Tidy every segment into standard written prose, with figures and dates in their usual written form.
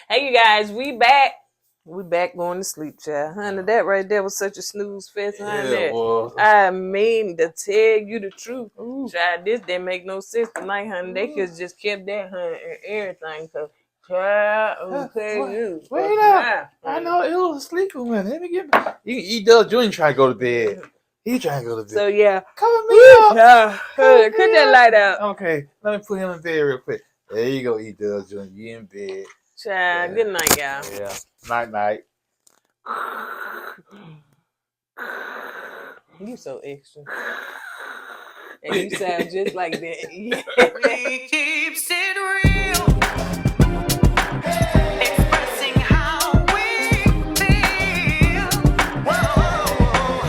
Hey, you guys, we back. We back going to sleep, child. Honey, that right there was such a snooze fest, honey. Yeah, well, I mean, to tell you the truth, child, this didn't make no sense tonight, honey. They could just kept that, honey, and everything, cause child, I'm telling you. Wait up. I know it was a sleeping one. Let me get he does Junior trying to go to bed. He trying to go to bed. So yeah. Cover me up. Yeah. Cut that light out. Okay, let me put him in bed real quick. There you go, he does Junior. You in bed. Child, good night, y'all. Yeah. Night night. You so extra. And you sound just like that. Yeah. He keeps it real. Expressing how we feel. Whoa.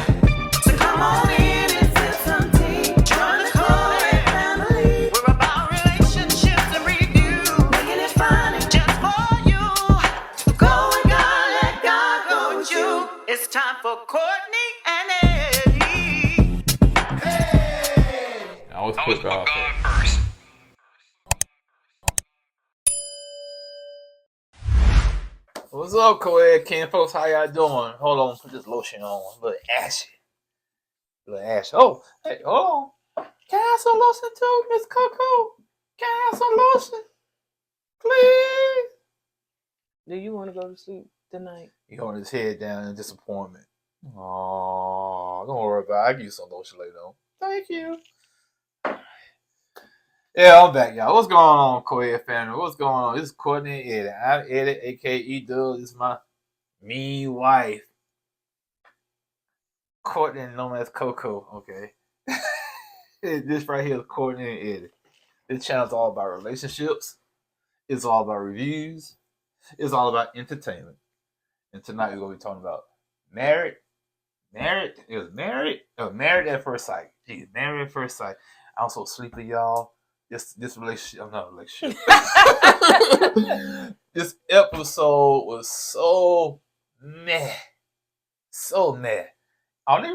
So come on in and sip some tea. Join the KOED family. We're about relationships and review. Making it fun just for you. Go with God, let God go with you. It's time for Courtney and Eddie. I was put God first. What's up, KOED Ken folks? How y'all doing? Hold on, put this lotion on. A little ashy. Oh, hey, hold on. Can I have some lotion too, Miss Coco? Can I have some lotion? Please. Do you want to go to sleep tonight? He holding his head down in disappointment. Oh, don't worry about it. I'll give you some lotion later on. Thank you. Yeah, I'm back, y'all. What's going on, KOED family? What's going on? This is Courtney and Eddie. I'm Eddie, a.k.a. Doug. This is my mean wife. Courtney, known as Coco, okay? This right here is Courtney and Eddie. This channel's all about relationships. It's all about reviews. It's all about entertainment. And tonight we're going to be talking about married at first sight. Geez, married at first sight. I'm so sleepy, y'all. This relationship, I'm not a relationship. This episode was so meh. So meh. Are they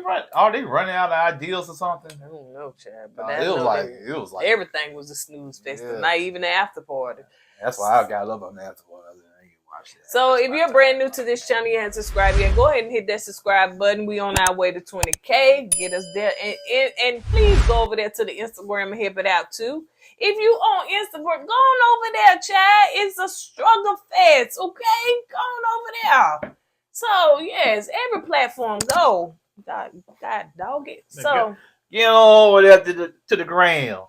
running out of ideas or something? I don't know, Chad. But it was like everything was a snooze fest. Yeah. Not even the after party. That's why I got love on the after party. So if you're brand new to this channel, you haven't subscribed yet, go ahead and hit that subscribe button. We on our way to 20K. Get us there. And please go over there to the Instagram and help it out too. If you on Instagram, go on over there, Chad. It's a struggle fest, okay? Go on over there. So yes, every platform, go. God dog it. So get on over there to the gram.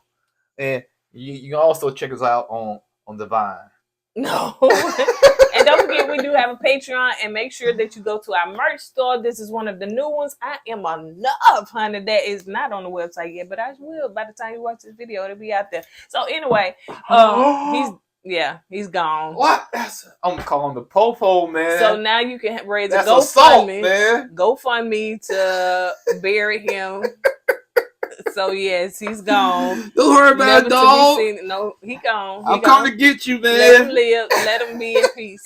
And you can also check us out on the Vine. No. And don't forget, we do have a Patreon, and make sure that you go to our merch store. This is one of the new ones. I am enough, honey. That is not on the website yet, but I will. By the time you watch this video, it'll be out there. So anyway, he's gone. What? I'm calling the Popo, man. So now you can raise a GoFundMe to bury him. So yes, he's gone. Don't worry about it, dog. No, he gone. I'm coming to get you, man. Let him live. Let him be in peace.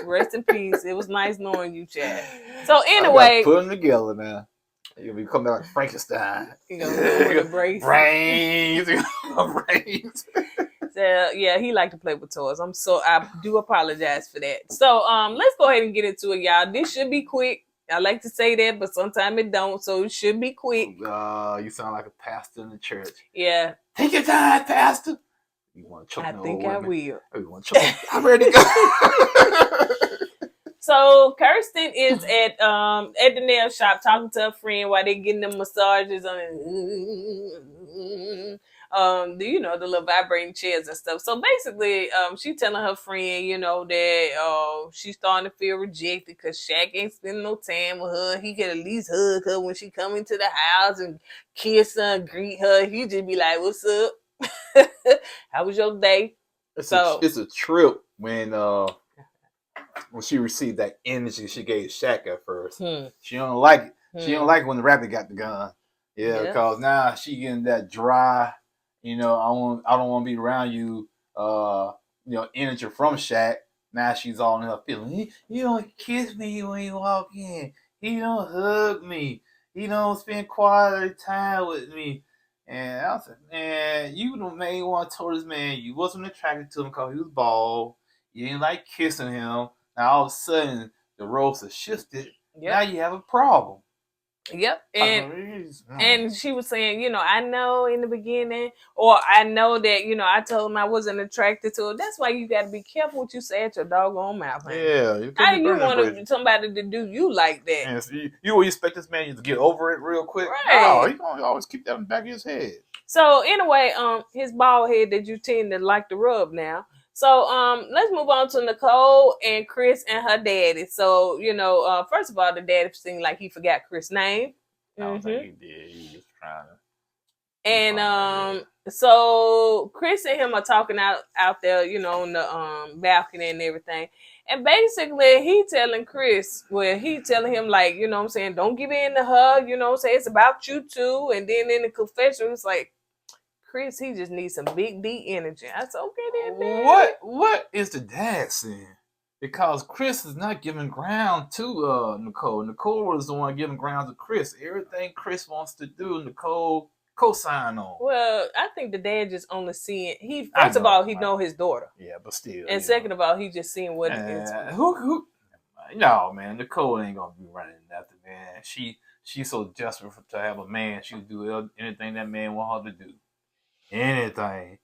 Rest in peace. It was nice knowing you, Chad. So anyway, put them together now. You'll be coming like Frankenstein. You gonna do it with a brace. Brains. So yeah, he liked to play with toys. I do apologize for that. So let's go ahead and get into it, y'all. This should be quick. I like to say that, but sometimes it don't, so it should be quick. You sound like a pastor in the church. Yeah. Take your time, pastor. You want to choke? I think I will. Oh, you want to choke? I'm ready to go. So Kirsten is at the nail shop talking to her friend while they're getting them massages on the little vibrating chairs and stuff. So basically, she telling her friend, that she's starting to feel rejected because Shaq ain't spending no time with her. He could at least hug her when she come into the house and kiss her and greet her. He just be like, "What's up? How was your day?" It's a trip when she received that energy she gave Shaq at first. She don't like it. She don't like it when the rabbit got the gun. Yeah, because now she getting that dry. I don't want to be around you. Energy from Shaq. Now she's all in her feeling. He don't kiss me when you walk in. He don't hug me. He don't spend quality time with me. And I was like, man, you the main one told this man you wasn't attracted to him because he was bald. You didn't like kissing him. Now all of a sudden the roles have shifted. Yep. Now you have a problem. Yep. And she was saying, you know, I know in the beginning, or I know that, you know, I told him I wasn't attracted to her. That's why you got to be careful what you say at your doggone mouth, honey. Yeah. How you want somebody to do you like that? And so you expect this man to get over it real quick? Right. No, he's gonna always keep that in the back of his head. So anyway, his bald head that you tend to like to rub now. So let's move on to Nicole and Chris and her daddy. So, you know, first of all, the daddy seemed like he forgot Chris' name. I don't think he did. He was just trying to. And so Chris and him are talking out there, you know, on the balcony and everything. And basically he telling Chris, well, he telling him like, you know what I'm saying, don't give in to her, you know what I'm saying, it's about you too. And then in the confession, it's like, Chris, he just needs some big D energy. I said, okay then, Dad. What is the dad saying? Because Chris is not giving ground to Nicole. Nicole was the one giving ground to Chris. Everything Chris wants to do, Nicole co-sign on. Well, I think the dad just only seeing first of all, he know his daughter. Yeah, but still. And second of all, he just seeing what it is. Who no, man, Nicole ain't gonna be running nothing, man. She's so desperate to have a man, she'll do anything that man want her to do. Anything.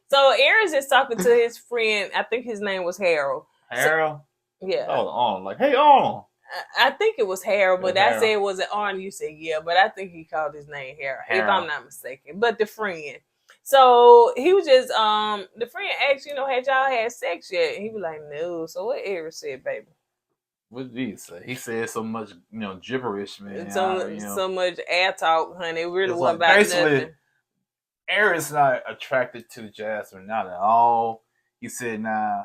So Aaron's is talking to his friend. I think his name was Harold. Harold? Yeah. Oh, Arnold. Like, hey, Arnold. I think it was Harold, but Harold. I said, was it Arnold? You said, yeah, but I think he called his name Harold, if I'm not mistaken. But the friend. So he was just, the friend asked, you know, had y'all had sex yet? And he was like, no. So what Aaron said, baby? What did he say? He said so much, you know, gibberish, man. So much air talk, honey. It really wasn't like, about basically, nothing. Aaron's not attracted to Jasmine, not at all. He said, I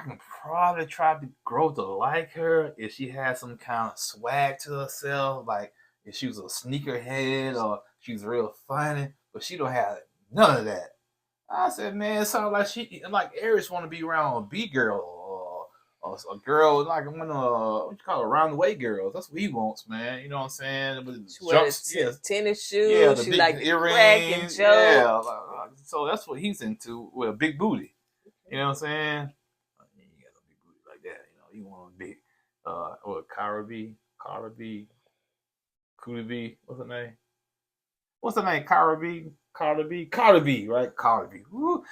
can probably try to grow to like her if she has some kind of swag to herself, like if she was a sneakerhead or she's real funny, but she don't have none of that. I said, man, it sounds like Aries want to be around a B girl or a girl like one of what you call it, around the way girls. That's what he wants, man. You know what I'm saying? With tennis shoes. Yeah, the she big like earrings. Yeah, so that's what he's into with a big booty. You know what I'm saying? He ain't got a big booty like that. You know, he want a big Cara B, Kuda B. What's her name? Cara B, right? Cara B. Woo.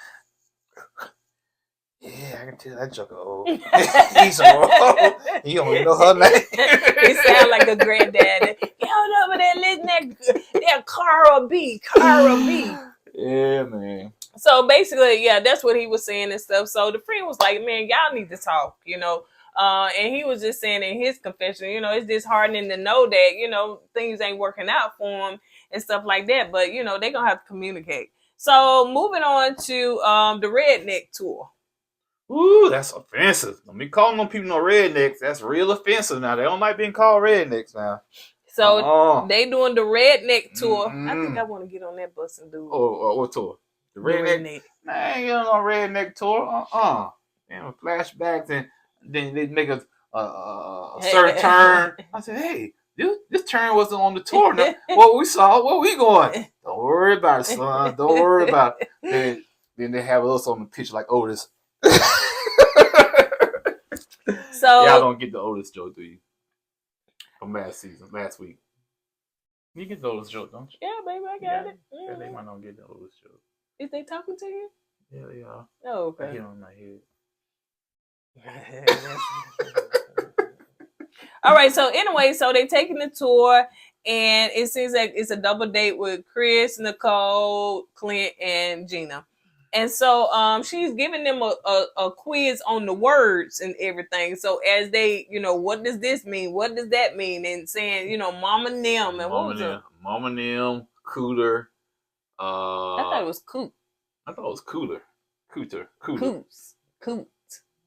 Yeah, I can tell that joker old. He's old. He don't even know her name. He sound like a granddaddy. Y'all over there listening that Cara B. Yeah, man. So basically, yeah, that's what he was saying and stuff. So the friend was like, man, y'all need to talk, you know. And he was just saying in his confession, you know, it's disheartening to know that, you know, things ain't working out for him and stuff like that. But, you know, they're going to have to communicate. So moving on to the Redneck tour. Ooh, that's offensive. Don't be calling them people no rednecks. That's real offensive now. They don't like being called rednecks now. So they doing the Redneck tour. I think I want to get on that bus and do. What tour? The redneck. Nah, I ain't on no redneck tour. Damn, flashbacks and then they make a certain turn. I said, hey, this turn wasn't on the tour. Now, what we going? Don't worry about it, son. Don't worry about it. Then they have us on the pitch like Otis. So y'all don't get the Otis joke, do you? From last week. You get the Otis joke, don't you? Yeah, baby, I got it. Yeah, they might not get the Otis joke. Is they talking to you? Yeah, they are. Oh, okay. I hear on my head. All right, so anyway, so they taking the tour, and it seems like it's a double date with Chris, Nicole, Clint, and Gina. And so she's giving them a quiz on the words and everything. So as they, you know, what does this mean? What does that mean? And saying, you know, Mama Nim and what was it? Mama Nim, Cooter. I thought it was Coot. I thought it was Cooter. Cooter. Coots. Coot.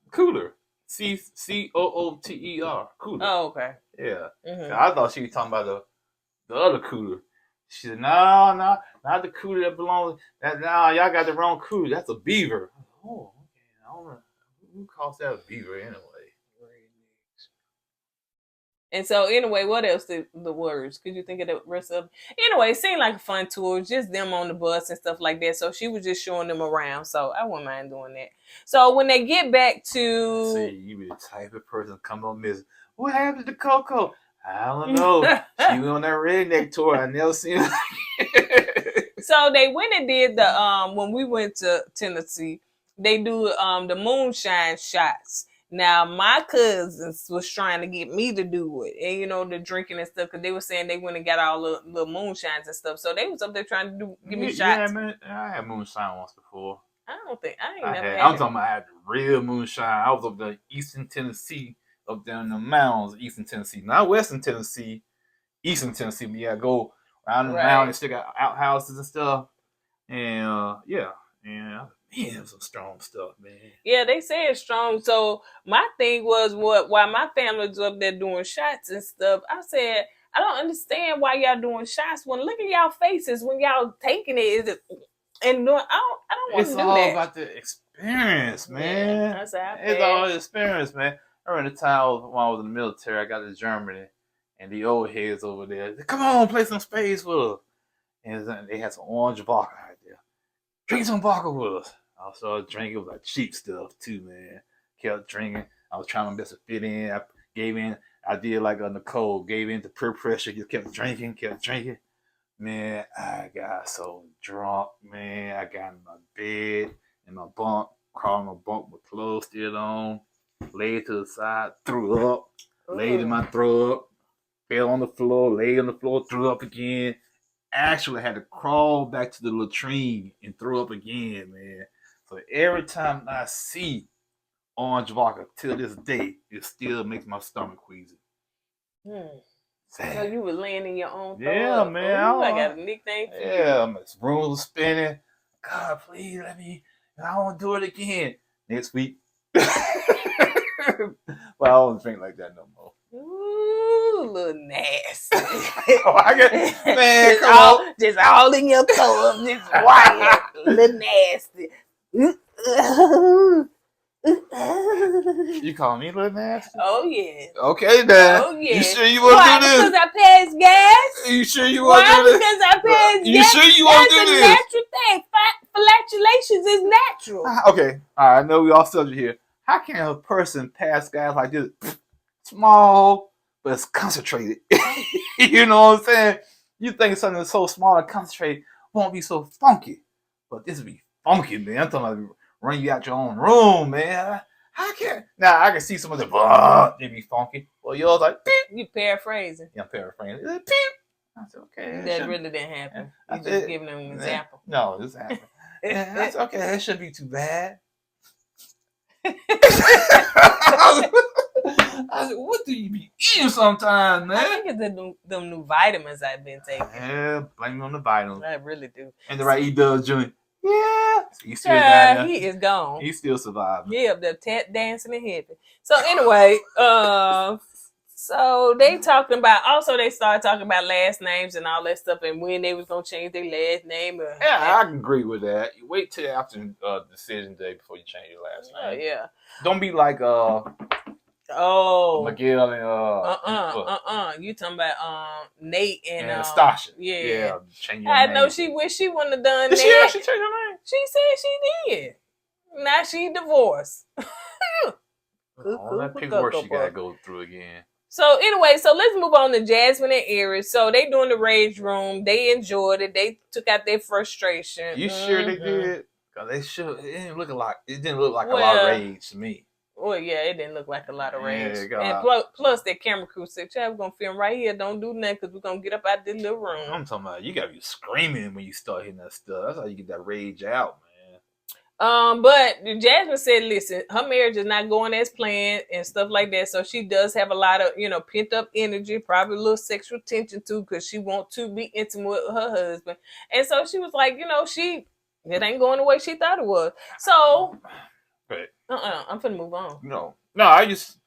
Cooter. COOTER. Cooter. Oh, okay. Yeah. Mm-hmm. I thought she was talking about the other Cooter. She said, no, not the cooter that belongs. Y'all got the wrong cooter. That's a beaver. Oh, okay. I don't know. Who calls that a beaver anyway? And so anyway, what else the words? Could you think of the rest of? Anyway, it seemed like a fun tour, just them on the bus and stuff like that. So she was just showing them around. So I wouldn't mind doing that. So when they get back to, see, you be the type of person come on miss. What happened to Coco? I don't know. She went on that redneck tour. I never seen her. So they went and did the when we went to Tennessee, they do the moonshine shots. Now my cousins was trying to get me to do it, and you know the drinking and stuff, because they were saying they went and got all the little moonshines and stuff. So they was up there trying to give me shots. Yeah, man, I had moonshine once before. I don't think I ain't I never had, had I'm it. talking about I had the real moonshine. I was up there in Eastern Tennessee, up there in the mountains, Eastern Tennessee, not Western Tennessee, Eastern Tennessee. But yeah, go around the mountains, still got outhouses and stuff, and yeah, man, it was some strong stuff, man. Yeah, they say it's strong. So my thing was while my family was up there doing shots and stuff, I said, I don't understand why y'all doing shots when look at y'all faces when y'all taking it. Is it and doing, I don't want to do that. It's all about the experience, man. Yeah, that's how I it's feel. all the experience, man. I remember the time when I was in the military, I got to Germany, and the old heads over there, come on, play some spades with us. And they had some orange vodka right there. Drink some vodka with us. I started drinking. It was like cheap stuff too, man. Kept drinking. I was trying my best to fit in. I gave in. I did like Nicole, gave in to peer pressure. Just kept drinking. Man, I got so drunk, man. I got in my bed, in my bunk, crawled in my bunk with clothes still on, laid to the side, threw up, laid in my throw up, fell on the floor, laid on the floor, threw up again. Actually had to crawl back to the latrine and throw up again, man. So every time I see orange vodka till this day, it still makes my stomach queasy. So you were laying in your own throw Yeah, up. man. Ooh, I got a nickname for you. Yeah, my room was spinning. God, please let me. I want to do it again next week. But I don't drink like that no more. Ooh, little nasty. Man, come on. Just all in your throw up, just white, little nasty. You call me little nasty? Oh yeah. Okay, then. Oh yeah. You sure you want to do this? Because I passed gas. You sure you want to do this? Because I passed gas. You sure you want to do this? That's a natural thing. Flatulations is natural. Okay, all right. I know we all subject here. How can a person pass gas like this? Small, but it's concentrated. You know what I'm saying? You think something that's so small and concentrated won't be so funky, but this be funky, man. I'm talking about run you out your own room, man. How can now? I can see some of the they be funky. Well, yours like beep. You paraphrasing. Yeah, I'm paraphrasing. Beep. I said, okay. That really didn't happen. You just giving them an example. No, this happened. That's okay. That shouldn't be too bad. I said, what do you be eating sometimes, man? I think it's them new vitamins I've been taking. Yeah, blame it on the vitamins. I really do. And the right he does joint. Yeah. He's still He is gone. He's still surviving. Yeah, up there tap dancing and heavy. So anyway, so they talking about, also they started talking about last names and all that stuff and when they was going to change their last name. Yeah, I can agree with that. You wait till after decision day before you change your last name. Yeah. Don't be like Miguel and You talking about Nate and Stasha. Yeah. Change your I name. know she wish she wouldn't have done Did that. she actually change her name? She said she did. Now she divorced. All that paperwork she got to go through again. So anyway, so let's move on to Jasmine and Aries. So they doing the rage room. They enjoyed it. They took out their frustration. You sure they did? Cause they should. It didn't look like a lot of rage to me. Well, yeah, it didn't look like a lot of rage. Yeah, and plus, that camera crew said, "Chad, we're gonna film right here. Don't do nothing because we're gonna get up out this little room." I'm talking about you gotta be screaming when you start hitting that stuff. That's how you get that rage out, man. But Jasmine said, listen, her marriage is not going as planned and stuff like that. So she does have a lot of, pent up energy, probably a little sexual tension too, because she wants to be intimate with her husband. And so she was like, it ain't going the way she thought it was. So, I'm finna move on. No, I just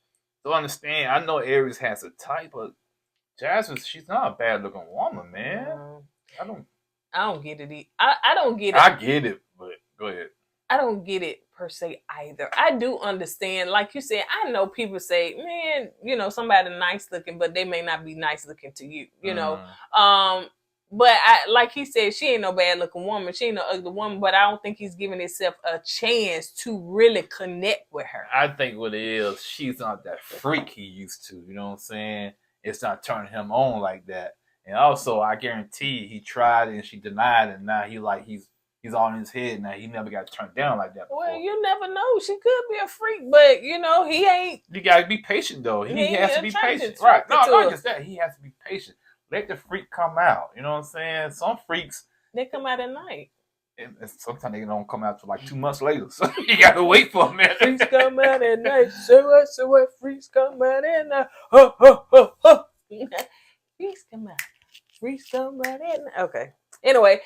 don't understand. I know Aries has a type, but Jasmine, she's not a bad looking woman, man. I don't get it. I don't get it. I get it, but go ahead. I don't get it per se either. I do understand, like you said, I know people say, man, you know, somebody nice looking, but they may not be nice looking to you, you know. But like he said, she ain't no bad looking woman. She ain't no ugly woman, but I don't think he's giving himself a chance to really connect with her. I think what it is, she's not that freak he used to. You know what I'm saying? It's not turning him on like that. And also, I guarantee he tried and she denied, and now he's all in his head now. He never got turned down like that before. Well, you never know. She could be a freak, but you know, he ain't. You gotta be patient though. He has to be patient. Right. No, not just that. He has to be patient. Let the freak come out. You know what I'm saying? Some freaks, they come out at night. And sometimes they don't come out till like 2 months later. So you gotta wait for a minute. Freaks come out at night. So what? Freaks come out at night. Ho, ho, ho, ho. Freaks come out. Freaks come out at night. Okay. Anyway,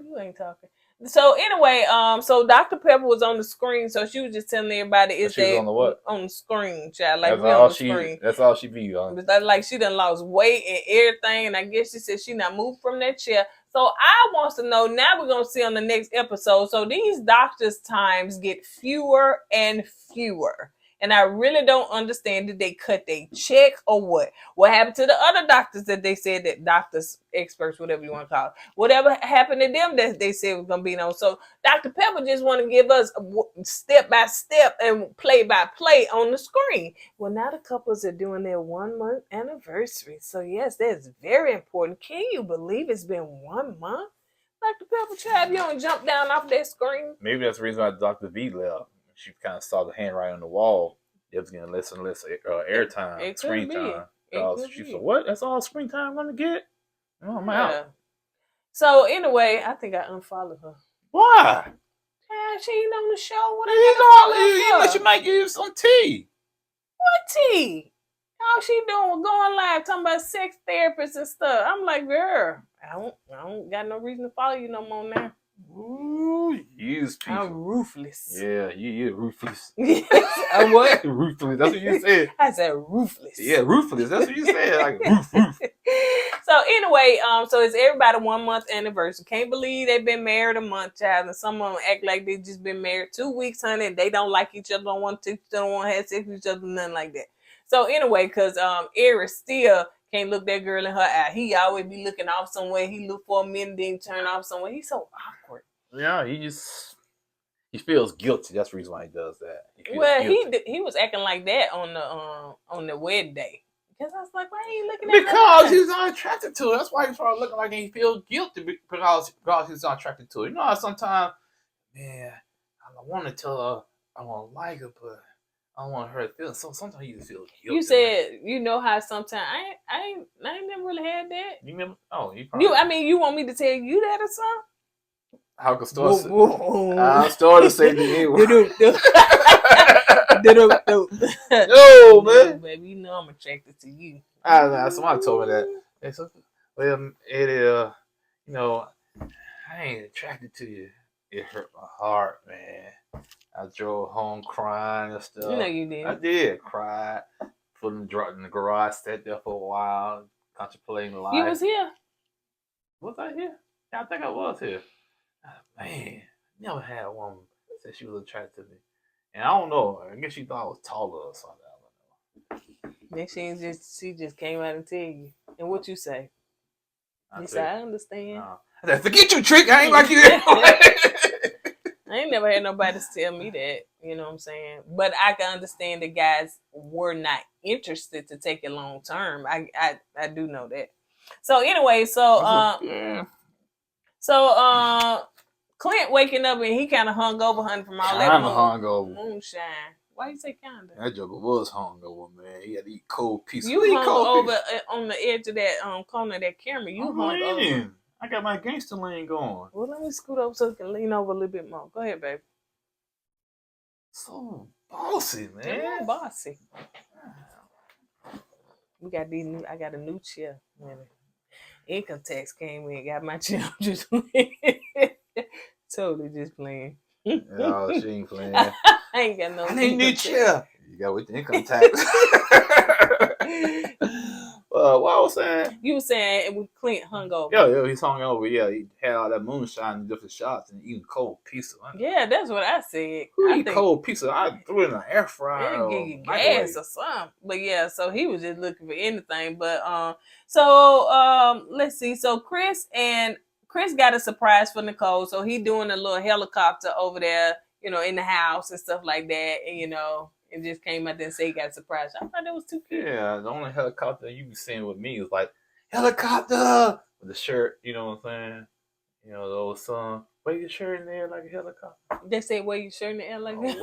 you ain't talking. So anyway, so Dr. Pepper was on the screen, so she was just telling everybody on the what? On the screen, child. Like we on the screen. That's all she be on. Like she done lost weight and everything, and I guess she said she not moved from that chair. So I wants to know, now we're gonna see on the next episode. So these doctors' times get fewer and fewer. And I really don't understand, did they cut their check or what? What happened to the other doctors that they said, that doctors, experts, whatever you want to call it, whatever happened to them that they said was going to be on. So Dr. Pepper just want to give us step by step and play by play on the screen. Well, now the couples are doing their 1 month anniversary. So yes, that's very important. Can you believe it's been 1 month? Dr. Pepper, child, you don't jump down off that screen. Maybe that's the reason why Dr. V left. She kind of saw the handwriting on the wall. It was getting less and less airtime, screen time. She said, "What? That's all screen time I'm gonna get? Oh, I'm out." So anyway, I think I unfollowed her. Why? Yeah, she ain't on the show. What She might give you some tea. What tea? All she doing was going live talking about sex therapists and stuff. I'm like, girl, I don't got no reason to follow you no more now. Ooh, use people. I'm ruthless. Yeah, you're ruthless. I'm what? Ruthless. That's what you said. I said ruthless. Yeah, ruthless. That's what you said. Like roof. So anyway, so it's everybody 1 month anniversary. Can't believe they've been married a month, child, and some of them act like they just been married 2 weeks, honey, and they don't like each other, don't want to have sex with each other, nothing like that. So anyway, because Eric still can't look that girl in her eye. He always be looking off somewhere. He look for a minute, then turn off somewhere. He's so awkward. Yeah, he feels guilty. That's the reason why he does that. He was acting like that on the wedding day. Because I was like, why are you looking at her? Because he's not attracted to her. That's why he started looking like he feels guilty because he's not attracted to her. You know how sometimes, man, I want to tell her I want to like her, but I don't want her to feel. So sometimes you feel guilty. You said, you know how sometimes I ain't never really had that. You never? Oh, you want me to tell you that or something? How can I'll start to say the N word. No, man. Baby, you know I'm attracted to you. Somebody told me that. Well, Eddie, you know, I ain't attracted to you. It hurt my heart, man. I drove home crying and stuff. You know you did. I did. Cried. Put in the garage, sat there for a while, contemplating life. You was here. Was I here? Yeah, I think I was here. Man, never had a woman say she was attracted to me. And I don't know. I guess she thought I was taller or something. I don't know. Then she just came out and tell you. And what you say? You said, I understand. I said, forget you, Trick. I ain't like you. I ain't never had nobody tell me that. You know what I'm saying? But I can understand the guys were not interested to take it long term. I do know that. So anyway, Clint waking up and he kind of hung over, honey, from all that moonshine. Why you say kinda? That joker was hungover, man. He had to eat cold pieces. You hung over on the edge of that corner of that camera. You hung over. I got my gangster lean going. Well, let me scoot over so I can lean over a little bit more. Go ahead, baby. So bossy, man. Yeah, bossy. We got I got a new chair. Income tax came in, got my chair. Just totally just playing. No, she ain't playing. I ain't got no. I need a new chair. You got with the income tax. what I was saying? You were saying it was Clint hungover. Yeah, he's hungover. Yeah, he had all that moonshine and different shots and eating cold pizza. Yeah, that's what I said. Who I eat cold pizza? I threw it in an air fryer. It'll Or give you microwave. gas or something. But yeah, so he was just looking for anything. But so let's see. So Chris got a surprise for Nicole. So he doing a little helicopter over there, you know, in the house and stuff like that. And you know, it just came out there and say he got a surprise. I thought that was too cute. Yeah, the only helicopter you be seeing with me is like helicopter with the shirt. You know what I'm saying? You know the old song. Wave your shirt in the air like a helicopter. They say wave your shirt in the air like that.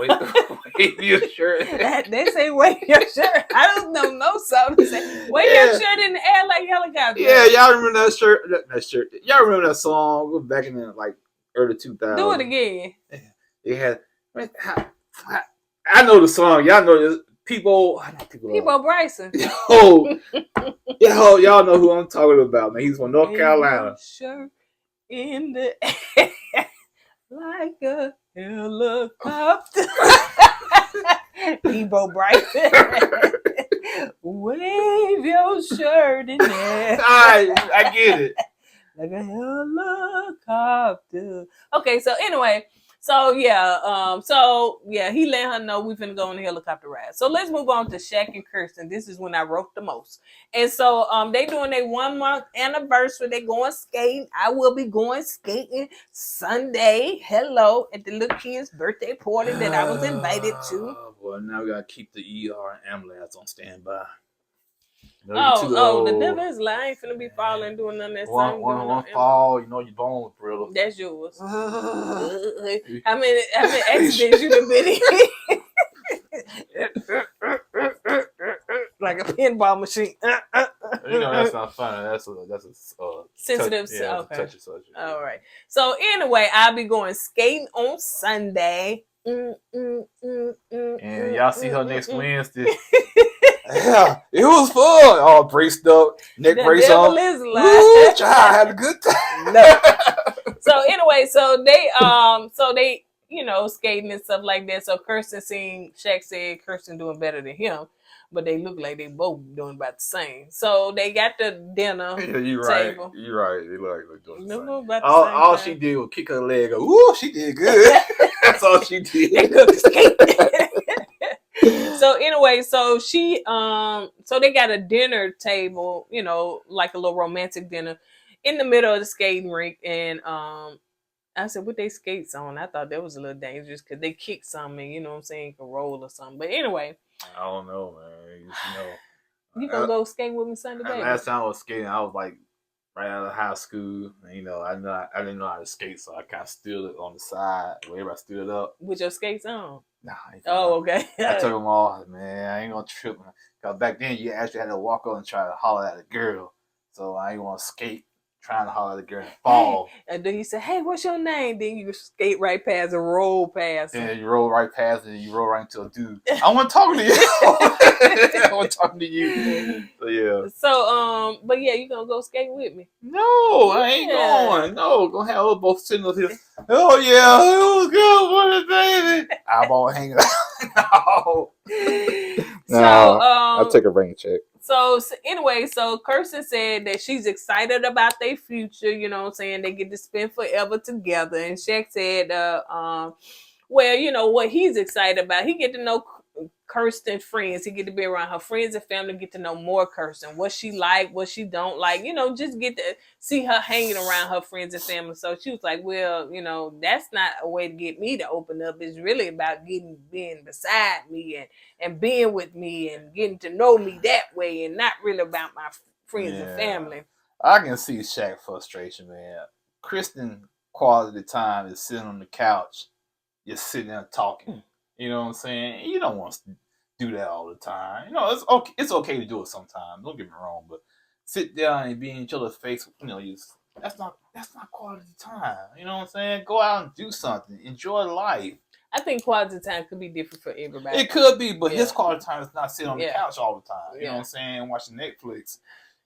Wave your shirt. They say wave your shirt. I don't know no song. They say wave your shirt in the air like a helicopter. Yeah, y'all remember that shirt? That shirt. Y'all remember that song back in the like early 2000s? Do it again. It had. I know the song. Y'all know this. People Bryson. Y'all know who I'm talking about, man. He's from North Carolina. Shirt in the air like a helicopter. Debo Bryson. Wave your shirt in there. I get it. Like a helicopter. Okay, so anyway. So yeah, he let her know we finna go on the helicopter ride. So let's move on to Shaq and Kirsten. This is when I wrote the most. And so they doing their 1 month anniversary. They going skating. I will be going skating Sunday. Hello, at the little kid's birthday party that I was invited to. Well, now we gotta keep the ER and ambulance on standby. The devil is lying. I ain't finna be falling doing none of that. One fall, you know your bones brittle. That's yours. How many accidents you done been in? Like a pinball machine. You know that's not funny. That's a sensitive. Okay. Touchy subject. All right. So anyway, I'll be going skating on Sunday. And y'all see her next Wednesday. Yeah, it was fun. All braced up, neck brace on. Ooh, child, had a good time. No. So anyway, so they you know, skating and stuff like that. So Kirsten Shaq said Kirsten doing better than him, but they look like they both doing about the same. So they got the dinner table. You're right. They look like they're doing the same. All she did was kick her leg. Ooh, she did good. That's all she did. They could skate. So anyway, so she so they got a dinner table, you know, like a little romantic dinner in the middle of the skating rink. And I said, with they skates on, I thought that was a little dangerous because they kicked something, you know what I'm saying, can roll or something. But anyway, I don't know, man. You know, you gonna go skating with me Sunday, baby? Last time I was skating, I was like right out of high school. And, you know, I didn't know how to skate, so I kind of stood it on the side where everybody stood up with your skates on. Nah. Okay. I took them off, man. I ain't gonna trip. Cause back then you actually had to walk up and try to holler at a girl. So I ain't gonna skate trying to holler at a girl and fall. And then you say, "Hey, what's your name?" Then you skate right past and roll past. Then you roll right past and you roll right into a dude. I want to talk to you. I want to talk to you. So yeah. So but yeah, you gonna go skate with me? No, I ain't going. No, gonna have us both sitting up here. Oh yeah, it was good for the baby. Eyeball hanging out. No. I'll take a rain check. So anyway, so Kirsten said that she's excited about their future. You know what I'm saying? They get to spend forever together. And Shaq said, well, you know what he's excited about. He get to know Kirsten friends. He get to be around her friends and family, get to know more Kirsten, what she like, what she don't like, you know, just get to see her hanging around her friends and family. So she was like, well, you know, that's not a way to get me to open up. It's really about being beside me and being with me and getting to know me that way, and not really about my friends and family. I can see Shaq's frustration, man. Kristen quality time is sitting on the couch, just sitting there talking. You know what I'm saying? You don't want to do that all the time. You know, it's okay to do it sometimes. Don't get me wrong, but sit down and be in each other's face, you know, that's not quality time. You know what I'm saying? Go out and do something. Enjoy life. I think quality time could be different for everybody. It could be, but his quality time is not sitting on the couch all the time. You know what I'm saying? Watching Netflix.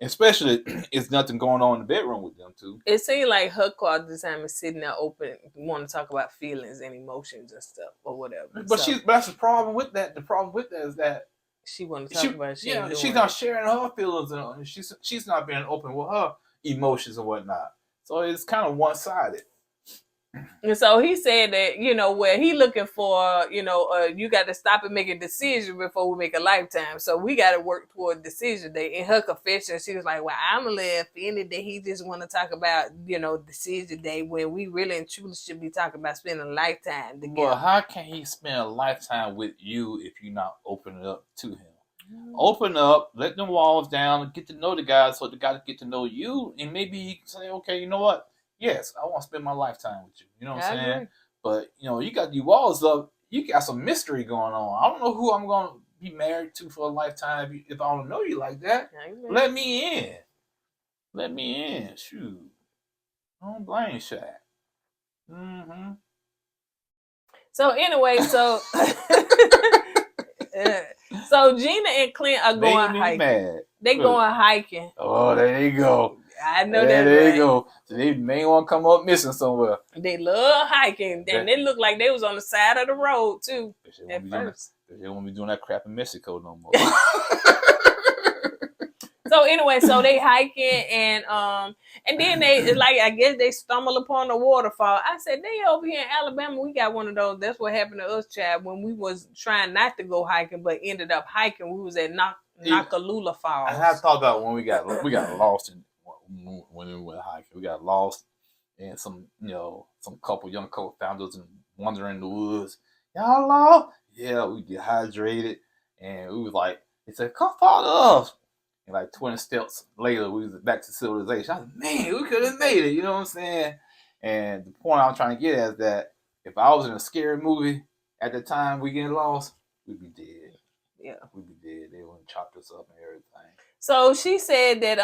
Especially, it's nothing going on in the bedroom with them two. It seems like her quality time is sitting there open, want to talk about feelings and emotions and stuff or whatever. But that's the problem with that. The problem with that is that she want to talk about it. She's not sharing her feelings, and she's not being open with her emotions and whatnot. So it's kind of one sided. And so he said that, where he looking for, you got to stop and make a decision before we make a lifetime. So we got to work toward decision day. In her confession, she was like, well, I'm a little offended that he just want to talk about, decision day when we really and truly should be talking about spending a lifetime together. Well, how can he spend a lifetime with you if you're not opening up to him? Open up, let the walls down, get to know the guy so the guy can get to know you, and maybe he can say, okay, you know what? Yes, I want to spend my lifetime with you. You know what I'm saying? Agree. But, you got these walls up. You got some mystery going on. I don't know who I'm going to be married to for a lifetime if I don't know you like that. Let me in. Let me in. Shoot. I don't blame Shaq. Mm-hmm. So, anyway, so Gina and Clint are going hiking. Mad. They going hiking. Oh, there you go. I know that. There you go. So they may want to come up missing somewhere. They love hiking, and they look like they was on the side of the road too. They won't be doing that crap in Mexico no more. So anyway, so they hiking and then they I guess they stumble upon a waterfall. I said they over here in Alabama, we got one of those. That's what happened to us, Chad, when we was trying not to go hiking, but ended up hiking. We was at Nakalula Falls. And I thought about when we got lost when we went hiking. We got lost, and some young couple found us and wandering in the woods. Y'all lost? Yeah, we dehydrated, and we was like, they said, "Come follow us." And like 20 steps later, we was back to civilization. I was like, man, we could have made it. You know what I'm saying? And the point I'm trying to get at is that if I was in a scary movie at the time we getting lost, we'd be dead. Yeah, we'd be dead. They would have chopped us up and everything. So she said that,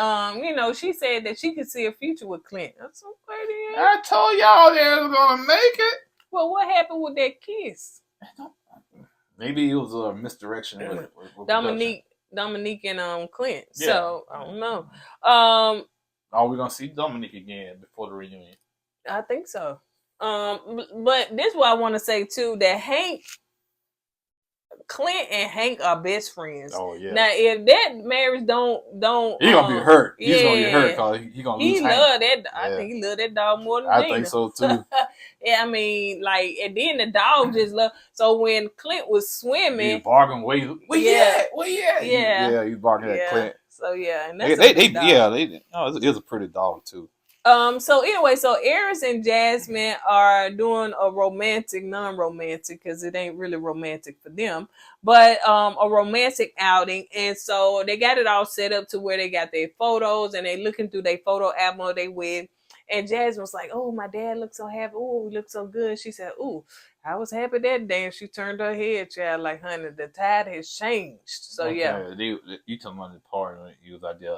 she said that she could see a future with Clint. That's so crazy. I told y'all they was gonna make it. Well, what happened with that kiss? Maybe it was a misdirection with Dominique and Clint. Yeah. So I don't know. Are we gonna see Dominique again before the reunion? I think so. But this is what I want to say too, that Clint and Hank are best friends. Oh yeah. Now if that marriage don't he's gonna be hurt. He's gonna get hurt because he's gonna lose Hank. Love that. Yeah. I think he love that dog more than Dana. I think so too. Yeah, I mean, and then the dog just love. So when Clint was swimming, he barking where you at? Yeah, he's barking at Clint. So yeah, and that's it was a pretty dog too. So anyway, so Eris and Jasmine are doing a non-romantic, because it ain't really romantic for them, but a romantic outing. And so they got it all set up to where they got their photos and they looking through their photo album they with. And Jasmine was like, oh, my dad looks so happy. Oh, he looks so good. She said, oh, I was happy that day. And she turned her head, child, like, honey, the tide has changed. So yeah. You talking about the part when you was out there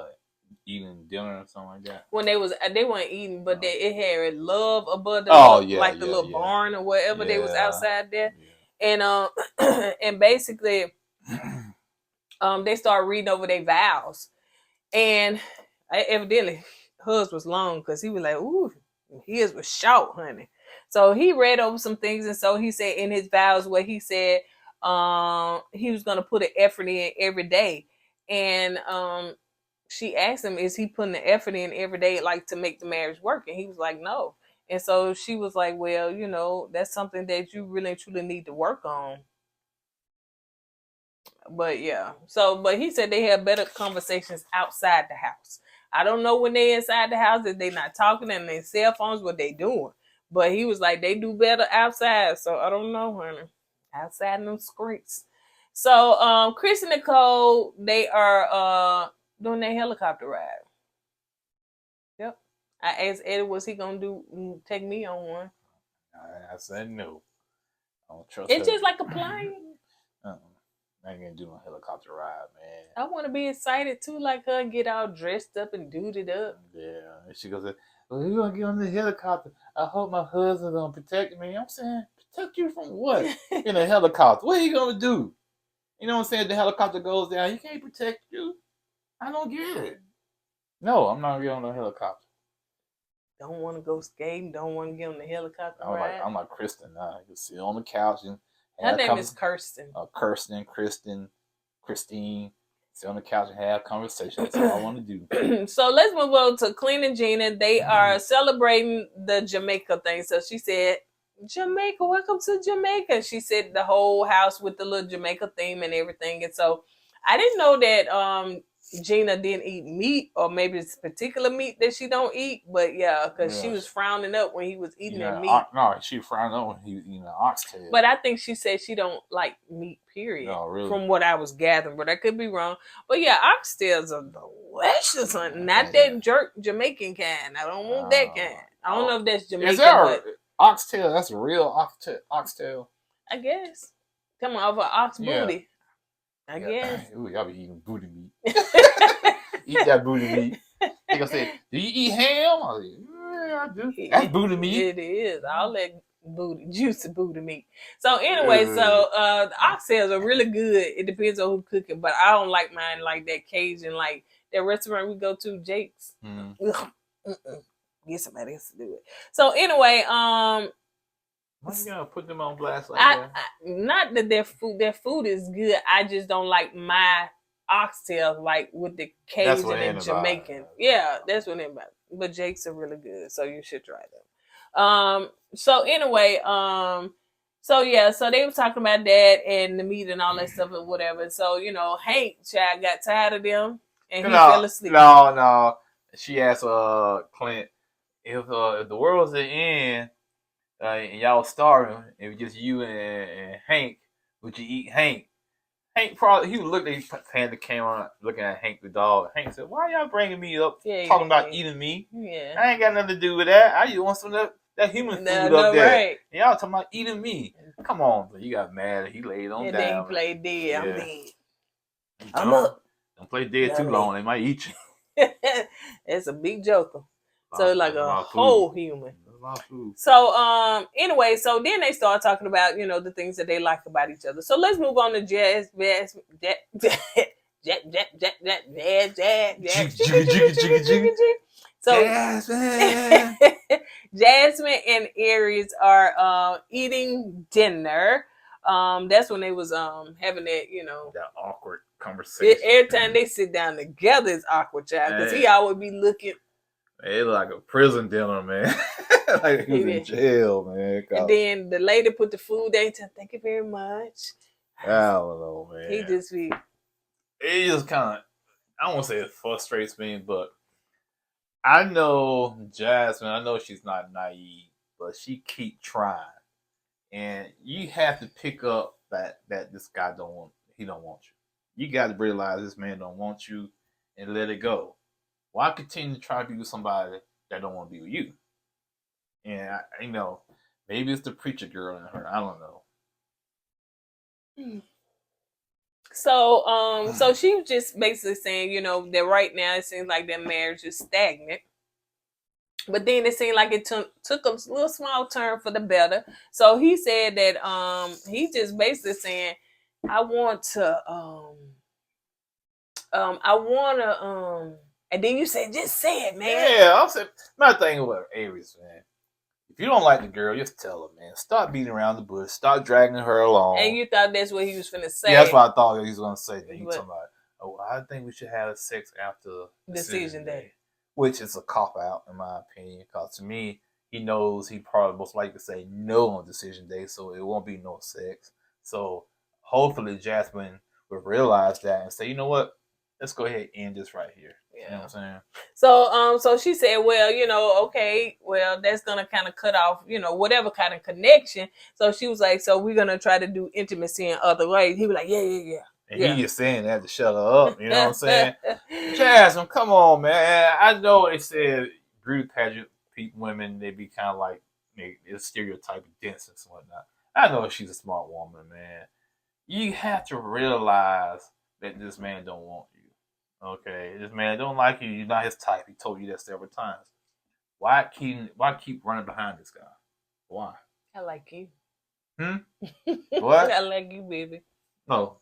eating dinner or something like that? When they weren't eating, but it had love above the the little barn or whatever they was outside there. Yeah. And and basically they started reading over their vows. And evidently hers was long because he was like, ooh, his was short, honey. So he read over some things, and so he said in his vows where he said he was gonna put an effort in every day. And she asked him, is he putting the effort in every day, like, to make the marriage work? And he was like, no. And so she was like, well, that's something that you really and truly need to work on. But yeah. But he said they have better conversations outside the house. I don't know when they inside the house if they not talking and their cell phones, what they doing. But he was like, they do better outside. So I don't know, honey. Outside them streets. So Chris and Nicole, they are doing their helicopter ride. Yep. I asked Eddie, was he gonna take me on one? I said no. I don't trust it's her. Just like a plane. I ain't gonna do no helicopter ride, man. I want to be excited too, like her, and get all dressed up and duded up. Yeah. And she goes, well, we're gonna get on the helicopter. I hope my husband's gonna protect me. I'm saying, protect you from what? In a helicopter. What are you gonna do? You know what I'm saying? The helicopter goes down. He can't protect you. I don't get it. No, I'm not getting on the helicopter. Don't want to go skating. Don't want to get on the helicopter ride. I'm like Kristen now. You can sit on the couch and her name is Kirsten. Kristen, Christine, sit on the couch and have conversation. That's all I want to do. So let's move on to Clean and Gina. They are celebrating the Jamaica thing. So she said, Jamaica, welcome to Jamaica. She said the whole house with the little Jamaica theme and everything. And so I didn't know that Gina didn't eat meat, or maybe it's particular meat that she don't eat. But yeah, because she was frowning up when he was eating that meat. No, she frowned up when he was eating an oxtail. But I think she said she don't like meat, period. No, really? From what I was gathering, but I could be wrong. But yeah, oxtails are delicious. Not that jerk Jamaican kind. I don't want that kind. I don't know if that's Jamaican. Is there oxtail? That's a real oxtail. I guess. Come on, over ox booty. I guess. Ooh, y'all be eating booty meat. Eat that booty meat. They gonna say, do you eat ham? I was like, yeah, I do. That's booty meat. It is. All that juicy booty meat. So anyway, the oxtails are really good. It depends on who's cooking, but I don't like mine like that Cajun, like that restaurant we go to, Jake's. Get somebody else to do it. So anyway, why you gotta put them on blast like that? Not that their food is good. I just don't like my oxtail like with the Cajun and Jamaican. Yeah, that's what it about. But Jake's are really good, so you should try them. So anyway, so they were talking about that and the meat and all that stuff and whatever. So Hank child got tired of them and he fell asleep. No. She asked Clint if the world's the end. And y'all starving, and it was just you and Hank, would you eat Hank? Hank probably, he looked at, he had the camera looking at Hank the dog. Hank said, why y'all bringing me up talking about eating me? Yeah. I ain't got nothing to do with that. I just want some of that human food up there. Right. And y'all talking about eating me. Come on, you got mad. He laid on down. And then he played dead. Yeah. I'm dead. I'm up. Don't play dead too long. They might eat you. It's a big joker. So like a whole human. So anyway, so then they start talking about the things that they like about each other. So let's move on to Jasmine. So Jasmine and Aries are eating dinner. That's when they was having that that awkward conversation. Every time they sit down together, it's awkward, child, because he always be looking. It's like a prison dinner, man. Like he was in jail, man. And then the lady put the food there and said, thank you very much. I don't know, man. He just be... It just kind of... I don't want to say it frustrates me, but I know Jasmine, I know she's not naive, but she keep trying. And you have to pick up that this guy don't want you. You got to realize this man don't want you and let it go. Why continue to try to be with somebody that don't want to be with you? And maybe it's the preacher girl in her. I don't know. So she was just basically saying, that right now it seems like their marriage is stagnant. But then it seemed like it took a little small turn for the better. So he said that he just basically saying, I want to and then you said, just say it, man. Yeah, I'm saying, my thing with Aries, man. If you don't like the girl, just tell her, man. Stop beating around the bush. Stop dragging her along. And you thought that's what he was finna say. Yeah, that's what I thought he was going to say. Then you talking about, I think we should have sex after decision day. Which is a cop-out, in my opinion. Because to me, he knows he probably most likely to say no on decision day, so it won't be no sex. So hopefully Jasmine will realize that and say, you know what? Let's go ahead and end this right here. Yeah. You know what I'm saying? So she said, well, okay, well, that's going to kind of cut off, whatever kind of connection. So she was like, so we're going to try to do intimacy in other ways. He was like, yeah. And he just saying that to shut her up. You know what I'm saying? Jasmine, come on, man. I know they said beauty pageant women, they be kind of like, it's stereotype of dense and whatnot. I know she's a smart woman, man. You have to realize that this man don't want you. Okay, this man don't like you. You're not his type. He told you that several times. Why keep running behind this guy? Why? I like you. What? I like you, baby. No.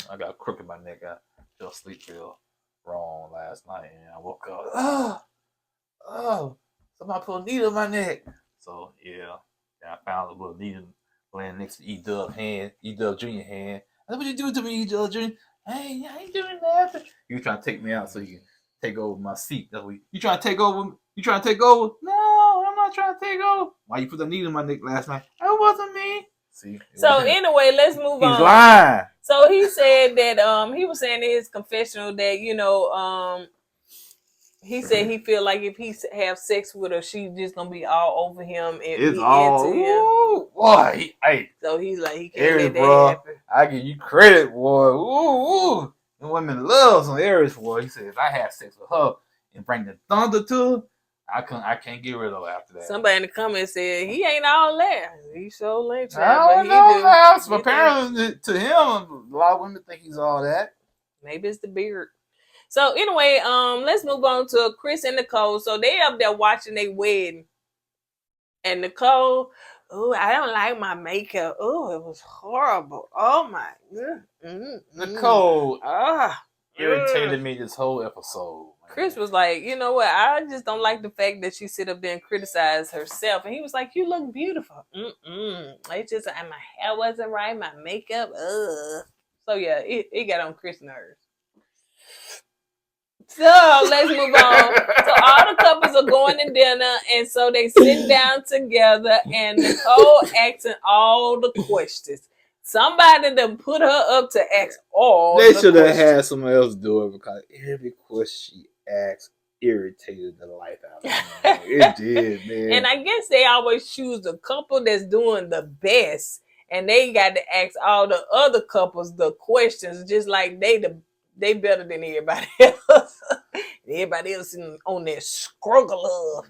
I got a crook in my neck. I fell asleep real wrong last night, and I woke up. Somebody put a needle in my neck. So yeah, I found a little needle laying next to E-Dub Jr. hand. I said, what you do to me, E-Dub Jr.? Hey, I ain't doing nothing. You trying to take me out so you can take over my seat. That's what you trying to take over? You trying to take over? No, I'm not trying to take over. Why you put the needle in my neck last night? That wasn't me. See. So anyway, let's move on. He's lying. So he said that he was saying in his confessional that he said he feel like if he have sex with her, she's just gonna be all over him and It's be all into him. ooh, boy. Hey, So he's like he can't let that bro, happen. I give you credit, boy. Ooh. And women love some Aries, boy. He said if I have sex with her and bring the thunder to her, I can't get rid of her after that. Somebody in the comments said he ain't all there. He so ain't I trying, but don't he know, do. man. So apparently, to him, a lot of women think he's all that. Maybe it's the beard. So anyway, let's move on to Chris and Nicole. So they up there watching their wedding, and Nicole, oh, I don't like my makeup. Oh, it was horrible. Oh my, Nicole irritated me this whole episode. Man. Chris was like, you know what? I just don't like the fact that she sit up there and criticize herself. And he was like, you look beautiful. It's just my hair wasn't right, my makeup. So yeah, it got on Chris' nerves. So let's move on. So all the couples are going to dinner, and so they sit down together, and Nicole asking all the questions. Somebody done put her up to ask all They the should have questions. had someone else do it because every question she asked irritated the life out of me. It did, man. And I guess they always choose the couple that's doing the best, and they got to ask all the other couples the questions, just like they better than everybody else. Everybody else on their struggle of.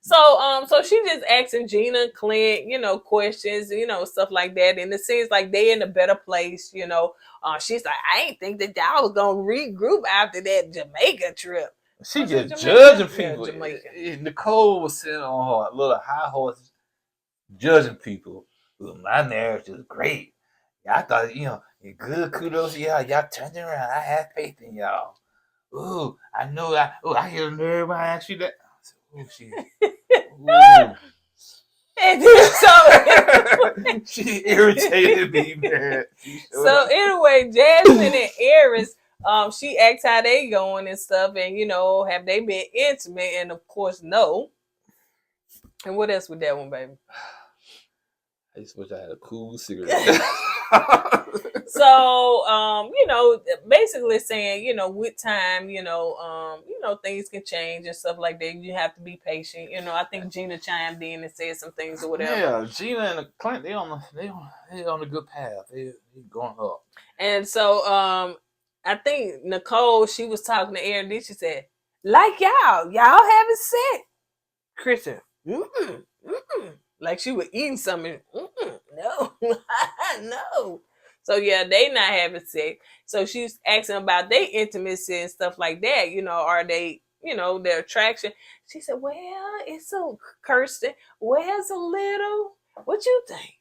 So she just asking Gina and Clint, questions, stuff like that. And it seems like they in a better place, She's like, I ain't think that y'all was gonna regroup after that Jamaica trip. She just judging people. Yeah, Nicole was sitting on her little high horse, judging people. My marriage is great. Yeah, I thought, good kudos, y'all turned around. I have faith in y'all. Ooh, I know I hear the nerve when I ask you that. Ooh, she irritated me, man. So anyway, Jasmine and Aries, she asked how they going and stuff, and have they been intimate? And of course, no. And what else with that one, baby? I just wish I had a cool cigarette. So, basically saying, with time, things can change and stuff like that. You have to be patient. I think Gina chimed in and said some things or whatever. Yeah, Gina and Clint, they on a good path. They going up. And so, I think Nicole, she was talking to Aaron, then she said, like y'all having sex. Christian, like she was eating something. No, no. So yeah, they not having sex. So she's asking about their intimacy and stuff like that. Are they, their attraction? She said, well, it's a Kirsten. Well, it's a little. What you think?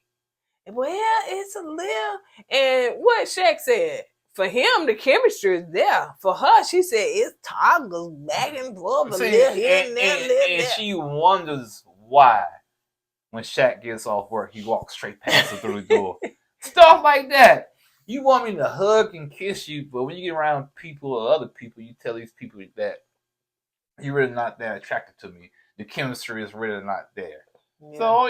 Well, it's a little. And what Shaq said, for him, the chemistry is there. For her, she said, it toggles back and forth a little here and there, and she wonders why when Shaq gets off work, he walks straight past her through the door. Stuff like that. You want me to hug and kiss you, but when you get around people or other people, you tell these people that you're really not that attracted to me. The chemistry is really not there. Yeah. So,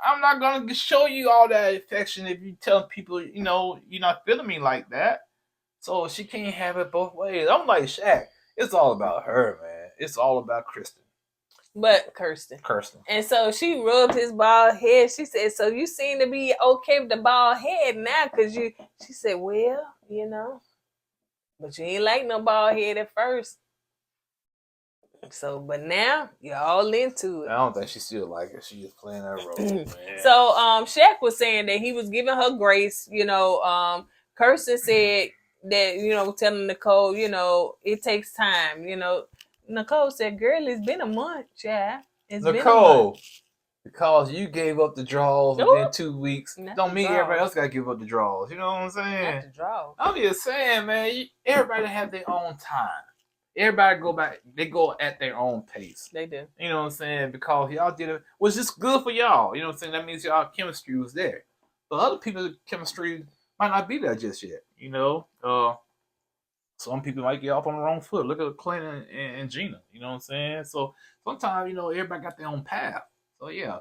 I'm not going to show you all that affection if you tell people, you're not feeling me like that. So she can't have it both ways. I'm like, Shaq, it's all about her, man. It's all about Kirsten. Kirsten. And so she rubbed his bald head. She said, so you seem to be okay with the bald head now, because she said, well, but you ain't like no bald head at first. So, but now you're all into it. I don't think she still like it. She just playing that role. Man. So, Shaq was saying that he was giving her grace. Kirsten said that, telling Nicole, it takes time, Nicole said, girl, it's been a month, child. It's been a month. Because you gave up the draws within 2 weeks, don't mean everybody else got to give up the draws. You know what I'm saying? Not the draws. I'm just saying, man, everybody have their own time. Everybody they go at their own pace. They do. You know what I'm saying? Because y'all did it, was just good for y'all. You know what I'm saying? That means y'all chemistry was there. But other people's chemistry might not be there just yet, some people might get off on the wrong foot. Look at Clinton and Gina. You know what I'm saying? So sometimes, everybody got their own path. So yeah,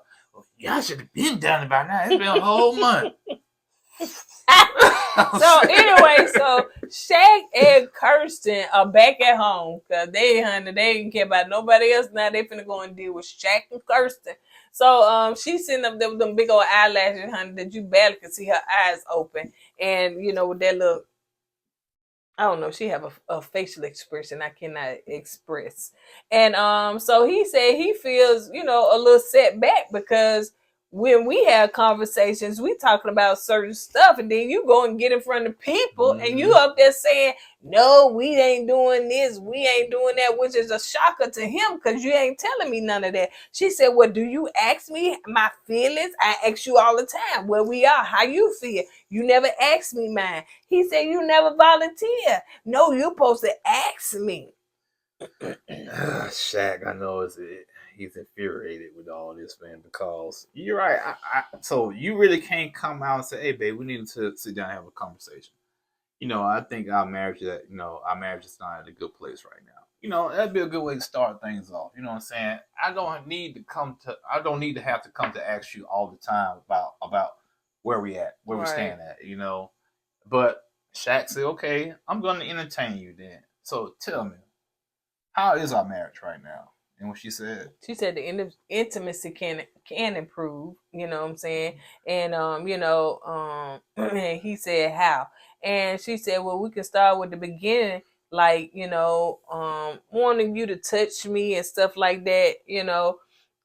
y'all should have been done by now. It's been a whole month. So anyway, so Shaq and Kirsten are back at home because they didn't care about nobody else. Now they finna go and deal with Shaq and Kirsten. So she's sitting up there with them big old eyelashes, honey, that you barely can see her eyes open, and with that look. I don't know. She have a facial expression I cannot express. And so he said he feels, a little setback because when we have conversations, we talking about certain stuff, and then you go and get in front of people and you up there saying, no, we ain't doing this, we ain't doing that, which is a shocker to him because you ain't telling me none of that. She said, well, do you ask me my feelings? I ask you all the time where we are, how you feel. You never ask me mine. He said, you never volunteer. No, you supposed to ask me. Shaq, I know he's infuriated with all this, man, because you're right. So you really can't come out and say, hey, babe, we need to sit down and have a conversation. I think our marriage is not at a good place right now. That'd be a good way to start things off. You know what I'm saying? I don't need to have to come to ask you all the time about where we stand at, But Shaq said, okay, I'm going to entertain you then. So tell me, how is our marriage right now? And what she said the intimacy can improve, you know what I'm saying? And and he said how. And she said, well, we can start with the beginning, like, wanting you to touch me and stuff like that,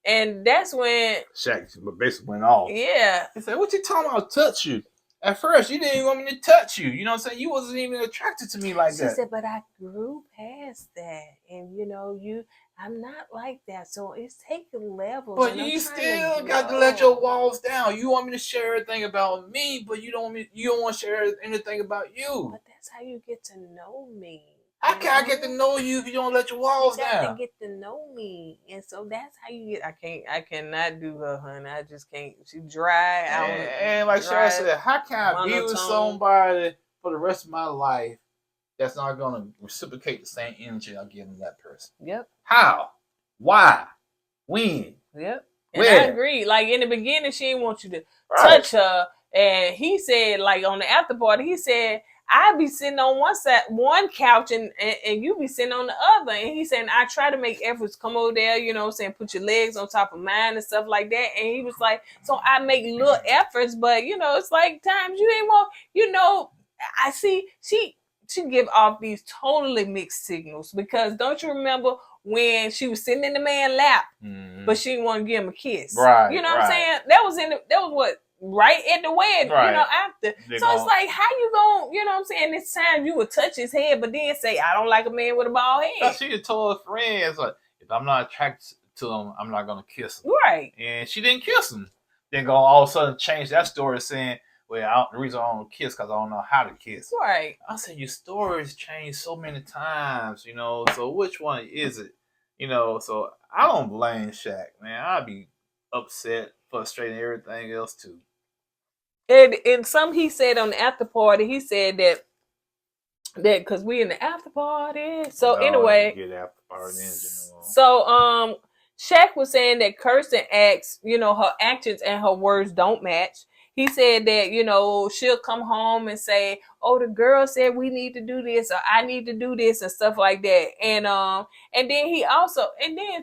And that's when Shaq basically went off. Yeah. He said, what you talking about, touch you? At first, you didn't even want me to touch you. You know what I'm saying? You wasn't even attracted to me like that. She said, but I grew past that. And, I'm not like that. So it's taking levels. But you still got to let your walls down. You want me to share everything about me, but you don't want to share anything about you. But that's how you get to know me. How can I get to know you if you don't let your walls down? You got to get to know me. And so that's how you get. I cannot do her, honey. I just can't. She dry. And like Sharon said, how can I be with somebody for the rest of my life that's not going to reciprocate the same energy I give to that person? Yep. How? Why? When? Yep. And I agree. Like in the beginning, she didn't want you to touch her. And he said, like on the after party, he said, I'd be sitting on one couch and you be sitting on the other. And he said, I try to make efforts, come over there, put your legs on top of mine and stuff like that. And he was like, so I make little efforts, but it's like times you ain't want, I see she give off these totally mixed signals because don't you remember when she was sitting in the man's lap, but she didn't want to give him a kiss. Right. You know what I'm saying? That was what? Right at the wedding, after. So it's like, how you gonna, what I'm saying? This time you would touch his head, but then say, I don't like a man with a bald head. She had told her friends, like, if I'm not attracted to him, I'm not gonna kiss him. Right. And she didn't kiss him. Then go all of a sudden change that story saying, well, the reason I don't kiss because I don't know how to kiss. Right. I said, your stories change so many times, so which one is it? So I don't blame Shaq, man. I'd be upset, frustrated, and everything else too. And some he said on the after party, he said that because we in the after party. So anyway, get after party so Shaq was saying that Kirsten acts, her actions and her words don't match. He said that, she'll come home and say, oh, the girl said we need to do this or I need to do this and stuff like that. And then he also,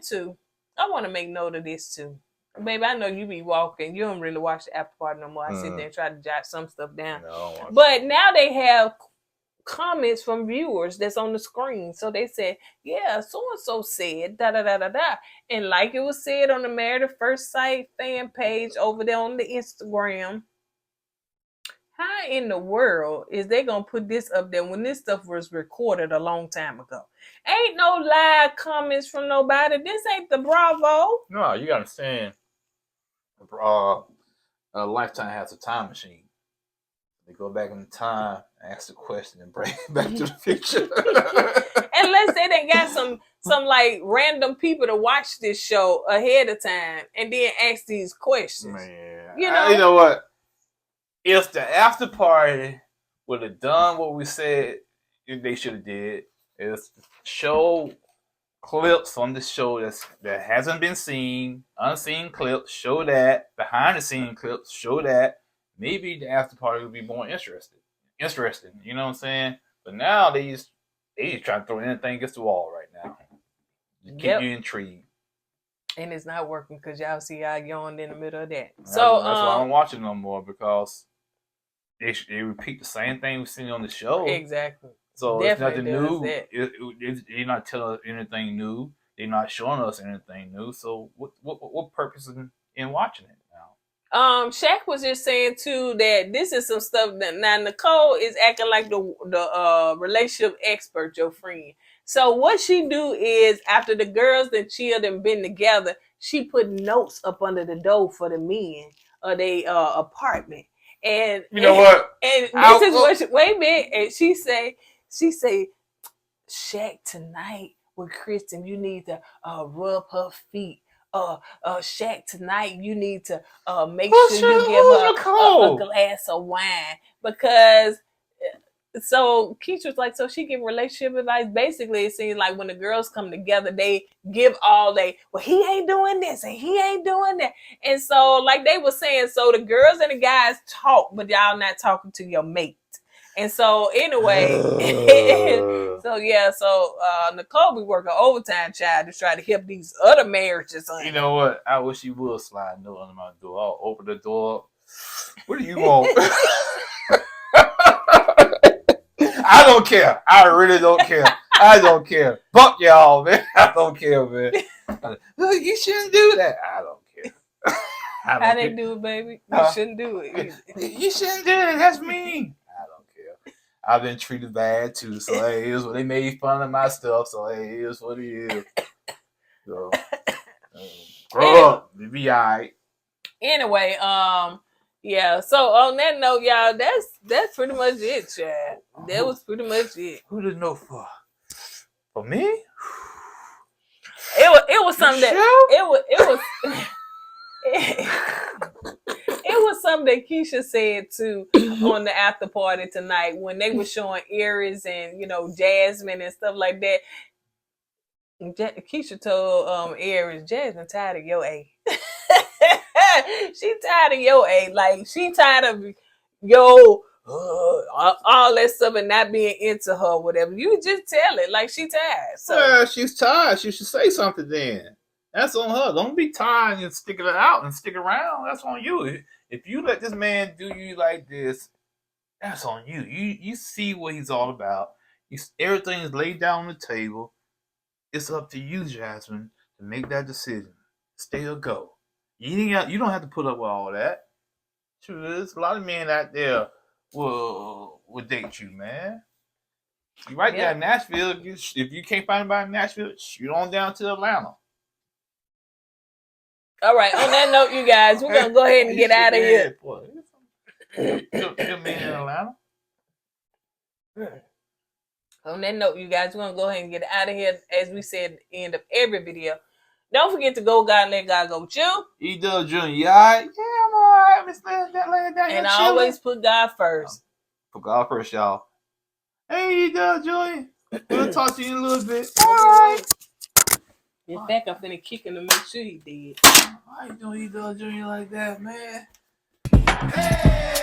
too, I want to make note of this too. Baby, I know you be walking. You don't really watch the after party no more. I sit there and try to jot some stuff down. No, but now they have comments from viewers that's on the screen. So they said, yeah, so-and-so said, da-da-da-da-da. And like it was said on the Married at First Sight fan page over there on the Instagram, how in the world is they going to put this up there when this stuff was recorded a long time ago? Ain't no live comments from nobody. This ain't the Bravo. No, you got to understand. Lifetime has a time machine. They go back in time, ask the question, and bring it back to the future. And let's say they got some like random people to watch this show ahead of time and then ask these questions. Man, you know what? If the after party would have done what we said they should have did is show clips from the show that hasn't been seen, unseen clips. Show that behind the scene clips. Show that maybe the after party would be more interesting. You know what I'm saying? But now they just trying to throw anything against the wall right now. Just keep you intrigued. And it's not working because y'all see I yawned in the middle of that. So that's why I don't watch it no more, because they repeat the same thing we've seen on the show. Exactly. So definitely it's nothing new. They're not telling us anything new. They're not showing us anything new. So what purpose in watching it now? Shaq was just saying too that this is some stuff that now Nicole is acting like the relationship expert, your friend. So what she do is after the girls that chilled and been together, she put notes up under the door for the men of their apartment. And you know what? And this is what wait a minute. And she say, Shaq, tonight with Kristen, you need to rub her feet. Shaq, tonight you need to make sure you give her a glass of wine, because so Keisha was like, so she give relationship advice. Basically, it seems like when the girls come together, they give well, he ain't doing this and he ain't doing that. And so, like they were saying, so the girls and the guys talk, but y'all not talking to your mate. And so anyway, so Nicole be working overtime, child, to try to help these other marriages. You know what? I wish you would slide a note under my door. I'll open the door. What do you want? I don't care. I really don't care. I don't care. Fuck y'all, man. I don't care, man. You shouldn't do that. I don't care. How they do it, baby? You shouldn't do it. You shouldn't do it. That's mean. I don't care. I've been treated bad too, so hey, it is what they made fun of my stuff. So hey, it is what it is. So grow up, you be alright. Anyway, yeah. So on that note, y'all, that's pretty much it, Chad. That was pretty much it. Who did know for? For me? It was something that it was something that Keisha said too on the after party tonight when they were showing Aries and Jasmine and stuff like that. Keisha told Aries, Jasmine tired of your A. She tired of your A. Like she tired of your all that stuff and not being into her, whatever. You just tell it like she tired. So well, she's tired. She should say something then. That's on her. Don't be tired and sticking it out and stick around. That's on you. If you let this man do you like this, that's on you. You see what he's all about. Everything is laid down on the table. It's up to you, Jasmine, to make that decision. Stay or go. You don't have to put up with all that. Sure, there's a lot of men out there will date you, man. You right there in Nashville. If you can't find anybody in Nashville, shoot on down to Atlanta. All right. On that note, you guys, we're gonna go ahead and get out of here. Your man in Atlanta. On that note, you guys, we're gonna go ahead and get out of here. As we said at the end of every video, don't forget to go God and let God go with you. E-Dub Jr., you alright? Yeah, I'm alright. I'm just laying down here. And always put God first. Put God first, y'all. Hey, E-Dub Jr., we'll talk to you in a little bit. Alright. In fact, I'm finna kick him to make sure he did. Why you doing E-Dub Jr. like that, man? Hey!